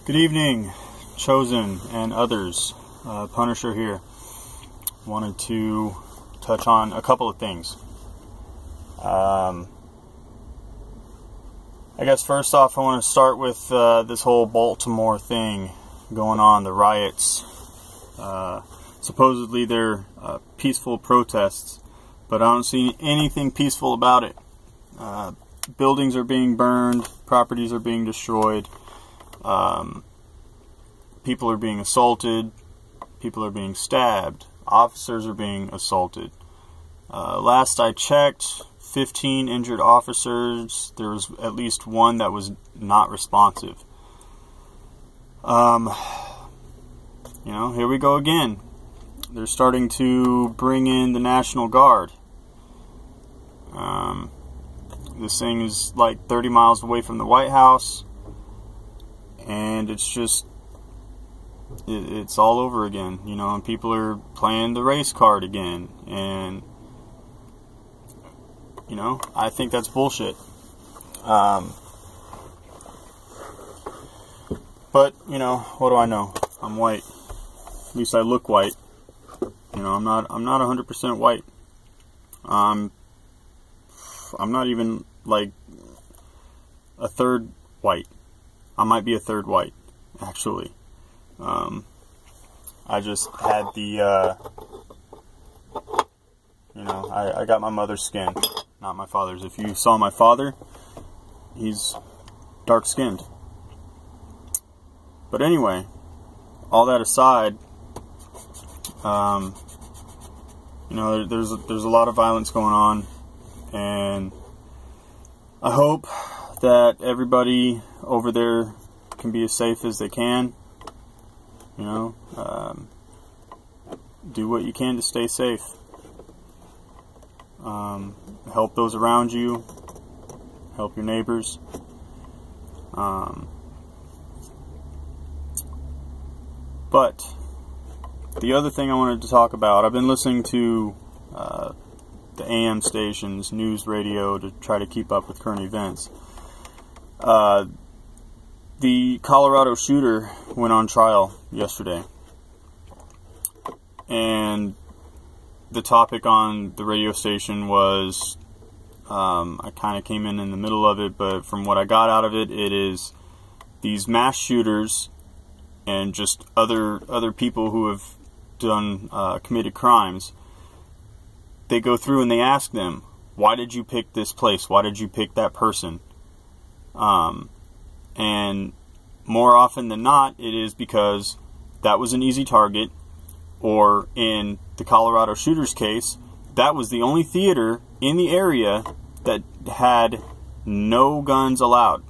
Good evening, Chosen and others. Punisher here. Wanted to touch on a couple of things. I guess first off, I want to start with this whole Baltimore thing going on, the riots. Supposedly they're peaceful protests, but I don't see anything peaceful about it. Buildings are being burned, properties are being destroyed. People are being assaulted, people are being stabbed, officers are being assaulted. Last I checked, 15 injured officers. There was at least one that was not responsive. Here we go again. They're starting to bring in the National Guard. This thing is like 30 miles away from the White House, and it's just it's all over again, and people are playing the race card again, and I think that's bullshit. But what do I know? I'm white. At least I look white. I'm not 100% white. I'm not even like a third white. I might be a third white, actually. I just had the, I got my mother's skin, not my father's. If you saw my father, he's dark-skinned. But anyway, all that aside, there's a lot of violence going on, and I hope that everybody over there can be as safe as they can. Do what you can to stay safe. Help those around you. Help your neighbors. But the other thing I wanted to talk about, I've been listening to the AM stations, news radio, to try to keep up with current events. The Colorado shooter went on trial yesterday, and the topic on the radio station was, I kind of came in the middle of it, but from what I got out of it, it is these mass shooters and just other people who have done committed crimes. They go through and they ask them, why did you pick this place? Why did you pick that person? And more often than not, it is because that was an easy target, or in the Colorado shooter's case, that was the only theater in the area that had no guns allowed.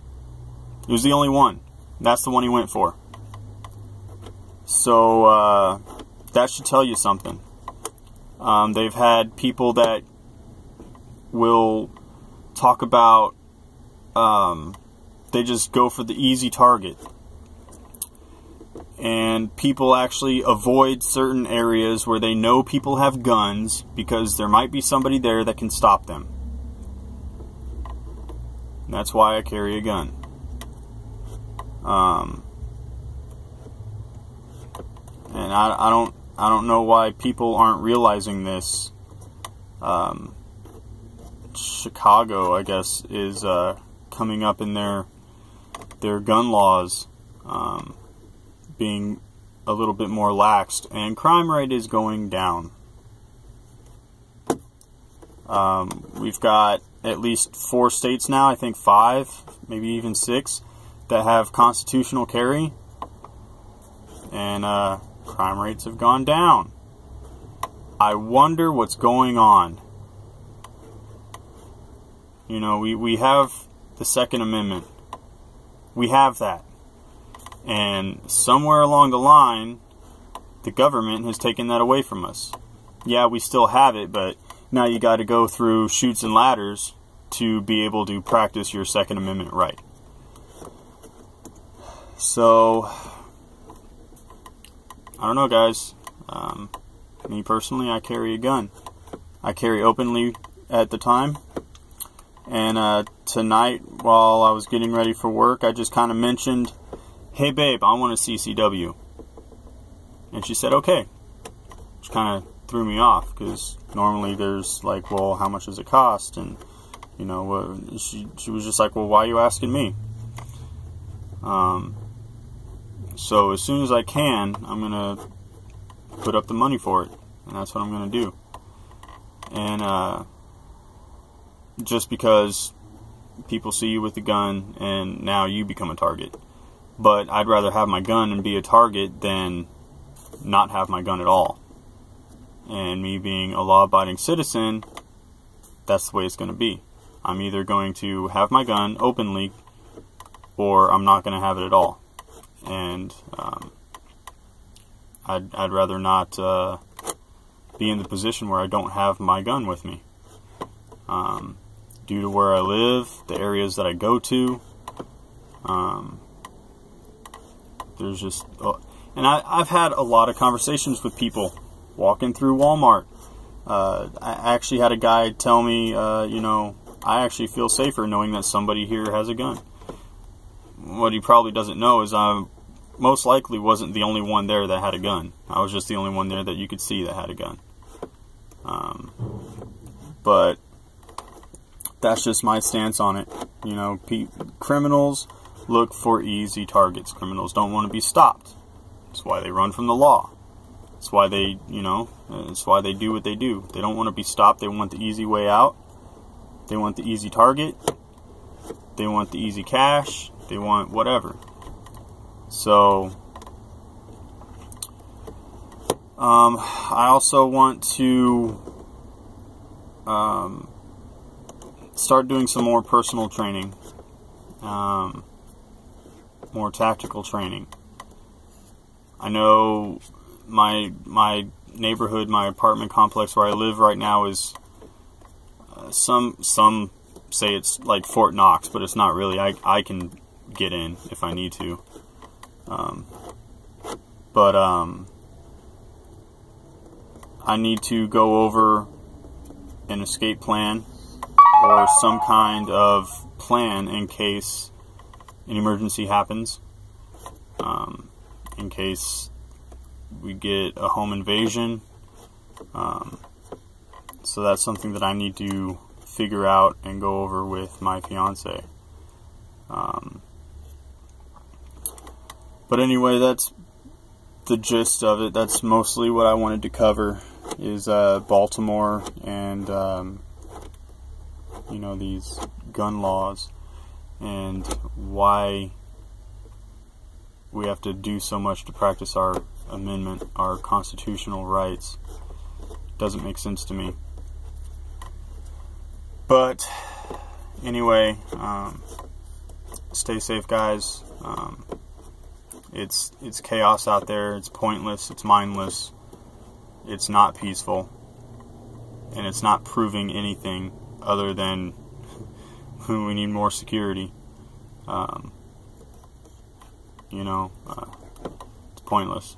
It was the only one. That's the one he went for. So that should tell you something. They've had people that will talk about they just go for the easy target, and people actually avoid certain areas where they know people have guns because there might be somebody there that can stop them. And that's why I carry a gun. And I don't know why people aren't realizing this. Chicago, I guess, is coming up in their gun laws, being a little bit more laxed, and crime rate is going down. We've got at least 4 states now, I think 5, maybe even 6, that have constitutional carry, and crime rates have gone down. I wonder what's going on. We have the Second Amendment. We have that. And somewhere along the line, the government has taken that away from us. Yeah, we still have it, but now you got to go through chutes and ladders to be able to practice your Second Amendment right. So, I don't know, guys. Me personally, I carry a gun. I carry openly at the time. And tonight, while I was getting ready for work, I just kind of mentioned, "Hey babe, I want a CCW." And she said, "Okay." Which kind of threw me off, because normally there's like, well, how much does it cost? And, you know, she was just like, well, why are you asking me? So as soon as I can, I'm going to put up the money for it. And that's what I'm going to do. And just because people see you with the gun and now you become a target. But I'd rather have my gun and be a target than not have my gun at all. And me being a law-abiding citizen, that's the way it's going to be. I'm either going to have my gun openly, or I'm not going to have it at all. And I'd rather not be in the position where I don't have my gun with me. Due to where I live, the areas that I go to, there's just... and I've had a lot of conversations with people walking through Walmart. I actually had a guy tell me, you know, I actually feel safer knowing that somebody here has a gun. What he probably doesn't know is I most likely wasn't the only one there that had a gun. I was just the only one there that you could see that had a gun. But that's just my stance on it. You know, criminals look for easy targets. Criminals don't want to be stopped. That's why they run from the law. That's why they, you know, it's why they do what they do. They don't want to be stopped. They want the easy way out. They want the easy target. They want the easy cash. They want whatever. So, I also want to start doing some more personal training, more tactical training. I know my neighborhood, my apartment complex where I live right now is some say it's like Fort Knox, but it's not really. I can get in if I need to. But I need to go over an escape plan or some kind of plan in case an emergency happens, in case we get a home invasion. So that's something that I need to figure out and go over with my fiance. But anyway, that's the gist of it. That's mostly what I wanted to cover, is Baltimore and you know, these gun laws and why we have to do so much to practice our amendment, our constitutional rights. Doesn't make sense to me. But anyway, stay safe, guys. It's chaos out there. It's pointless. It's mindless. It's not peaceful, and it's not proving anything other than we need more security. You know, it's pointless.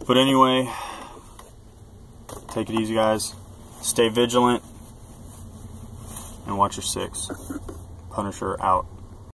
But anyway, take it easy, guys. Stay vigilant and watch your six. Punisher out.